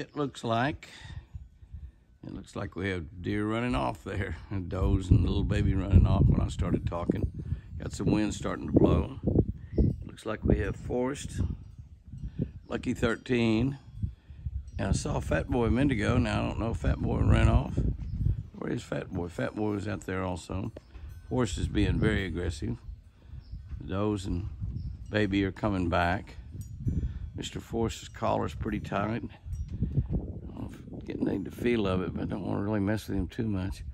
It looks like we have deer running off there, and does and little baby running off when I started talking. Got some wind starting to blow. Looks like we have Forrest, Lucky 13, and I saw Fat Boy a minute ago. Now I don't know if Fat Boy ran off. Where is Fat Boy? Fat Boy was out there also. Forrest is being very aggressive. Does and baby are coming back. Mr. Forrest's collar's pretty tight. Getting the feel of it, but I don't want to really mess with him too much.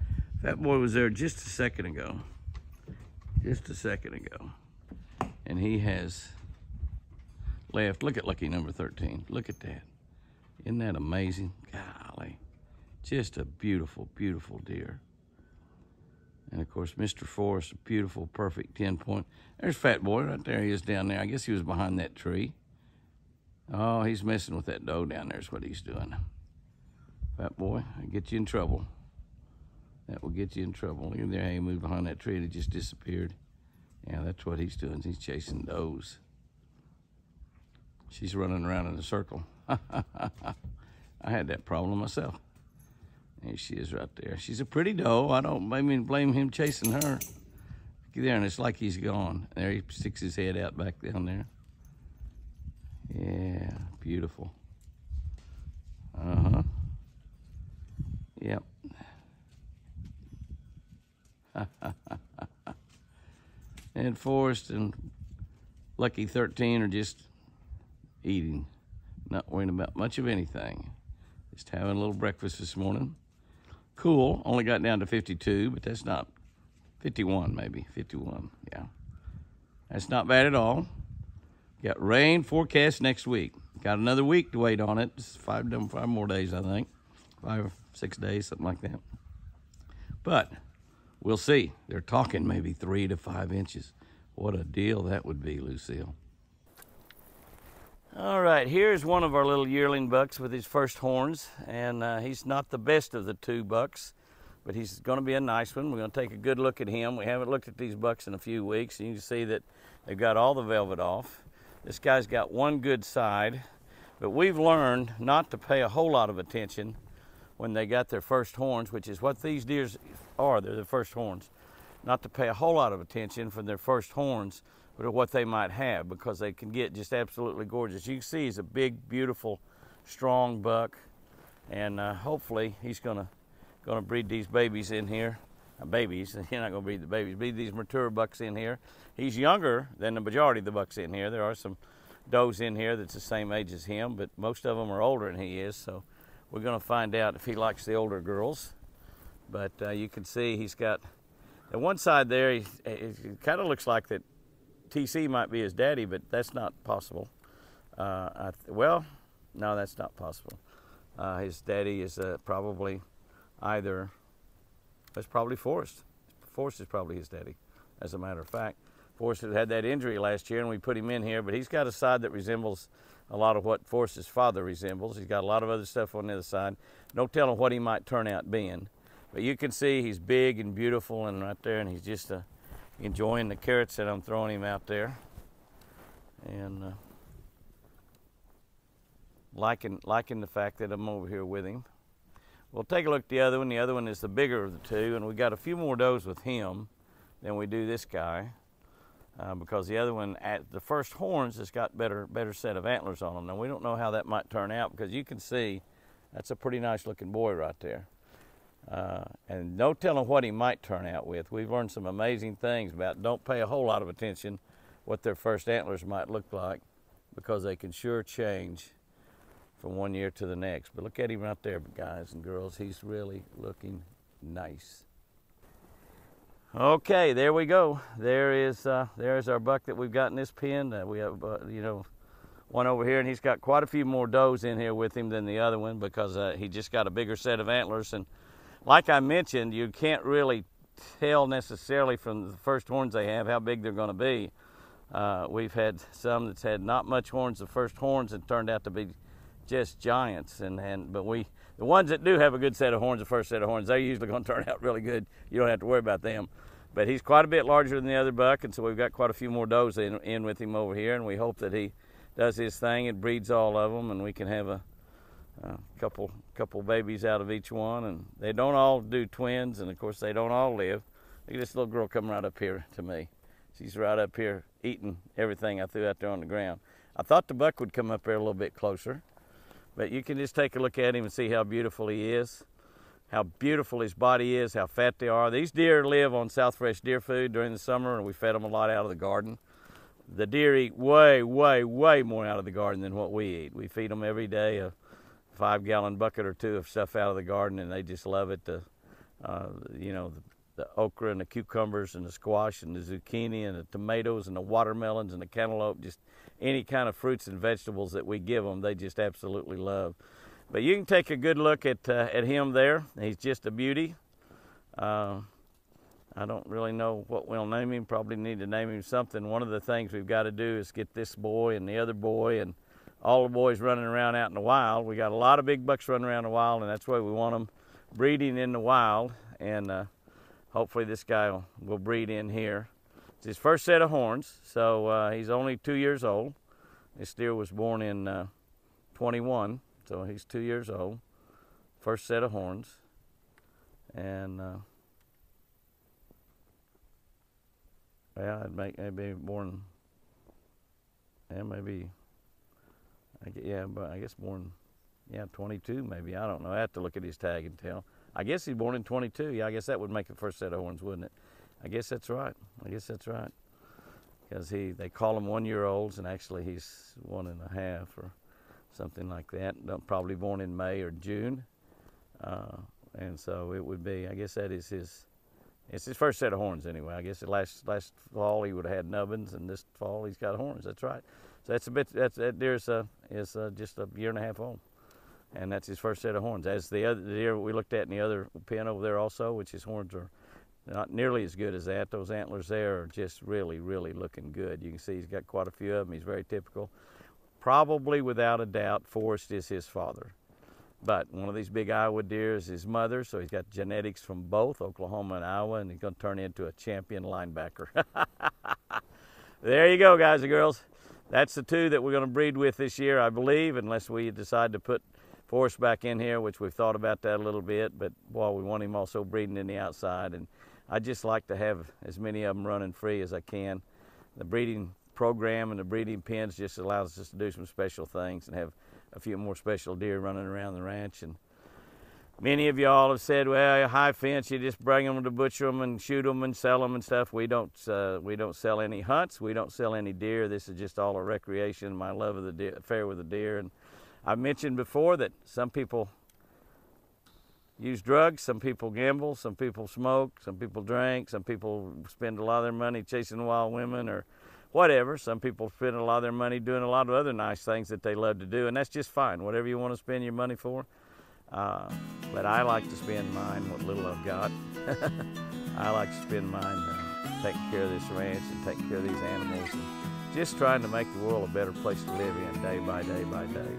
Fat Boy was there just a second ago. And he has left. Look at lucky number 13. Look at that. Isn't that amazing? Golly. Just a beautiful, beautiful deer. And of course, Mr. Forrest, a beautiful, perfect 10-point. There's Fat Boy right there. He is down there. I guess he was behind that tree. Oh, he's messing with that doe down there is what he's doing. Fat Boy, that'll get you in trouble. That will get you in trouble. Look at there how he moved behind that tree and it just disappeared. Yeah, that's what he's doing. He's chasing does. She's running around in a circle. I had that problem myself. There she is right there. She's a pretty doe. I don't blame him chasing her. Look there, and it's like he's gone. There he sticks his head out back down there. Yeah, beautiful. Uh-huh. Yep. And Forrest and Lucky 13 are just eating, not worrying about much of anything. Just having a little breakfast this morning. Cool, only got down to 52, but that's not, 51 maybe, 51, yeah. That's not bad at all. Got rain forecast next week. Got another week to wait on it. It's five more days, I think. 5 or 6 days, something like that. But we'll see. They're talking maybe 3 to 5 inches. What a deal that would be, Lucille. All right, here's one of our little yearling bucks with his first horns, and he's not the best of the 2 bucks, but he's going to be a nice one. We're going to take a good look at him. We haven't looked at these bucks in a few weeks, and you can see that they've got all the velvet off. This guy's got one good side, but we've learned not to pay a whole lot of attention when they got their first horns, which is what these deers are. They're the first horns. Not to pay a whole lot of attention for their first horns, but what they might have, because they can get just absolutely gorgeous. You can see he's a big, beautiful, strong buck, and hopefully he's gonna breed these babies in here. Babies, you're not gonna breed the babies, breed these mature bucks in here. He's younger than the majority of the bucks in here. There are some does in here that's the same age as him, but most of them are older than he is, so we're gonna find out if he likes the older girls. But you can see he's got, at one side there, it kind of looks like that TC might be his daddy, but that's not possible. Well, no, that's not possible. His daddy is probably either, it's probably Forrest. Forrest is probably his daddy, as a matter of fact. Forrest had that injury last year, and we put him in here, but he's got a side that resembles a lot of what Forrest's father resembles. He's got a lot of other stuff on the other side. No telling what he might turn out being. But you can see he's big and beautiful and right there, and he's just enjoying the carrots that I'm throwing him out there, and liking the fact that I'm over here with him. We'll take a look at the other one. The other one is the bigger of the 2, and we got a few more does with him than we do this guy, because the other one, at the first horns, has got better set of antlers on them. Now we don't know how that might turn out, because you can see that's a pretty nice looking boy right there. And no telling what he might turn out with. We've learned some amazing things about don't pay a whole lot of attention what their first antlers might look like, because they can sure change from one year to the next. But look at him right there, guys and girls. He's really looking nice. Okay, there we go. There's our buck that we've got in this pen. We have, one over here, and he's got quite a few more does in here with him than the other one, because he just got a bigger set of antlers. And like I mentioned, you can't really tell necessarily from the first horns they have how big they're going to be. We've had some that's had not much horns, the first horns, and turned out to be just giants. But the ones that do have a good set of horns, the first set of horns, they're usually going to turn out really good. You don't have to worry about them. But he's quite a bit larger than the other buck, and so we've got quite a few more does in with him over here, and we hope that he does his thing and breeds all of them, and we can have couple babies out of each one, and they don't all do twins, and of course they don't all live. Look at this little girl coming right up here to me. She's right up here eating everything I threw out there on the ground. I thought the buck would come up there a little bit closer, but you can just take a look at him and see how beautiful he is, how beautiful his body is, how fat they are. These deer live on South Fresh deer food during the summer, and we fed them a lot out of the garden. The deer eat way, way, way more out of the garden than what we eat. We feed them every day a 5-gallon bucket or two of stuff out of the garden, and they just love it. You know, the okra and the cucumbers and the squash and the zucchini and the tomatoes and the watermelons and the cantaloupe, just any kind of fruits and vegetables that we give them, they just absolutely love. But you can take a good look at him there. He's just a beauty. I don't really know what we'll name him. Probably need to name him something. One of the things we've got to do is get this boy and the other boy and all the boys running around out in the wild. We got a lot of big bucks running around the wild, and that's why we want them breeding in the wild. And hopefully this guy will breed in here. It's his first set of horns, so he's only 2 years old. This deer was born in 21, so he's 2 years old. First set of horns. And yeah, maybe born, yeah, maybe, yeah, but I guess born, yeah, 22 maybe. I don't know. I have to look at his tag and tell. I guess he's born in 22. Yeah, I guess that would make the first set of horns, wouldn't it? I guess that's right. I guess that's right. Because they call them 1-year-olds, and actually he's 1.5 or something like that. Probably born in May or June. And so it would be, I guess that is it's his first set of horns anyway. I guess last fall he would have had nubbins, and this fall he's got horns. That's right. So that deer is just a 1.5 years old. And that's his first set of horns. As the other deer we looked at in the other pen over there also, which his horns are not nearly as good as that. Those antlers there are just really, really looking good. You can see he's got quite a few of them. He's very typical. Probably without a doubt, Forrest is his father. But one of these big Iowa deer is his mother, so he's got genetics from both Oklahoma and Iowa, and he's going to turn into a champion linebacker. There you go, guys and girls. That's the two that we're going to breed with this year, I believe, unless we decide to put Forrest back in here, which we've thought about that a little bit. But, well, we want him also breeding in the outside, and I just like to have as many of them running free as I can. The breeding program and the breeding pens just allows us to do some special things and have a few more special deer running around the ranch. And many of y'all have said, well, high fence, you just bring them to butcher them and shoot them and sell them and stuff. We don't sell any hunts. We don't sell any deer. This is just all a recreation, my love of the deer, affair with the deer. And I've mentioned before that some people use drugs, some people gamble, some people smoke, some people drink, some people spend a lot of their money chasing wild women or whatever. Some people spend a lot of their money doing a lot of other nice things that they love to do, and that's just fine, whatever you want to spend your money for. But I like to spend mine what little I've got. I like to spend mine taking care of this ranch and taking care of these animals and just trying to make the world a better place to live in day by day by day.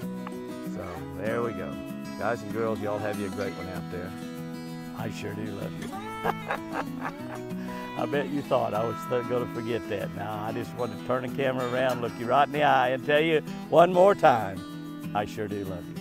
So there we go. Guys and girls, y'all have you a great one out there. I sure do love you. I bet you thought I was going to forget that. Now, I just want to turn the camera around, look you right in the eye, and tell you one more time, I sure do love you.